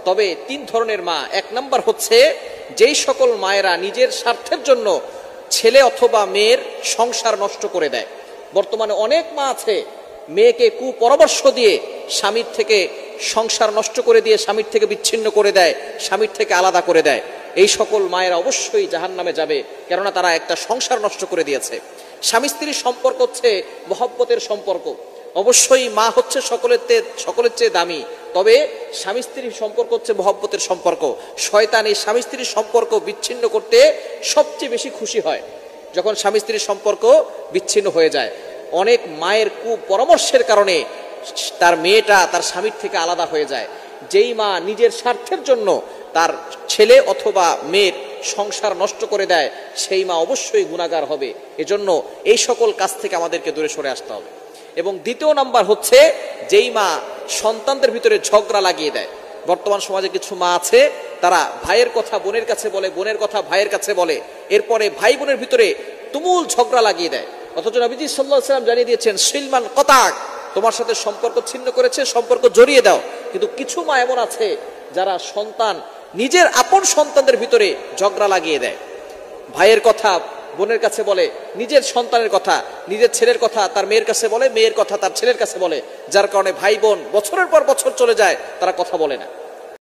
তবে তিন ধরনের মা। এক নাম্বার হচ্ছে যেই সকল মায়েরা নিজের স্বার্থের জন্য ছেলে অথবা মেয়ের সংসার নষ্ট করে দেয়। বর্তমানে অনেক মা আছে মেয়েকে কুপরামর্শ দিয়ে স্বামীর থেকে সংসার নষ্ট করে দিয়ে স্বামীর থেকে বিচ্ছিন্ন করে দেয়, স্বামীর থেকে আলাদা করে দেয়। এই সকল মায়েরা অবশ্যই জাহান্নামে যাবে, কেননা তারা একটা সংসার নষ্ট করে দিয়েছে। স্বামী স্ত্রীর সম্পর্ক হচ্ছে মহব্বতের সম্পর্ক। অবশ্যই মা হচ্ছে সকলের চেয়ে দামি, তবে স্বামী স্ত্রীর সম্পর্ক হচ্ছে মহব্বতের সম্পর্ক। শয়তান এই স্বামী স্ত্রীর সম্পর্ক বিচ্ছিন্ন করতে সবচেয়ে বেশি খুশি হয় যখন স্বামী স্ত্রীর সম্পর্ক বিচ্ছিন্ন হয়ে যায়। অনেক মায়ের কুপরামর্শের কারণে তার মেয়েটা তার স্বামীর থেকে আলাদা হয়ে যায়। যেই মা নিজের স্বার্থের জন্য তার ছেলে অথবা মেয়ের সংসার নষ্ট করে দেয়, সেই মা অবশ্যই গুনাহগার হবে। এজন্য এই সকল কাজ থেকে আমাদেরকে দূরে সরে আসতে হবে। এবং দ্বিতীয় নাম্বার হচ্ছে যেই মা সন্তানদের ভিতরে ঝগড়া লাগিয়ে দেয়। বর্তমান সমাজে কিছু মা আছে, তারা ভাইয়ের কথা বোনের কাছে বলে, বোনের কথা ভাইয়ের কাছে বলে, এরপরে ভাই বোনের ভিতরে তুমুল ঝগড়া লাগিয়ে দেয়। অথচ নবীজি সাল্লাল্লাহু আলাইহি ওয়াসাল্লাম জানিয়ে দিয়েছেন, সিলমান কতাক, তোমার সাথে সম্পর্ক ছিন্ন করেছে, সম্পর্ক জড়িয়ে দাও। কিন্তু কিছু মা এমন আছে যারা নিজের আপন সন্তানদের ভিতরে ঝগড়া লাগিয়ে দেয়। ভাইয়ের কথা বোনের কাছে বলে, নিজের সন্তানের কথা, নিজের ছেলের কথা তার মেয়ের কাছে বলে, মেয়ের কথা তার ছেলের কাছে বলে, যার কারণে ভাই বোন বছরের পর বছর চলে যায়, তারা কথা বলে না।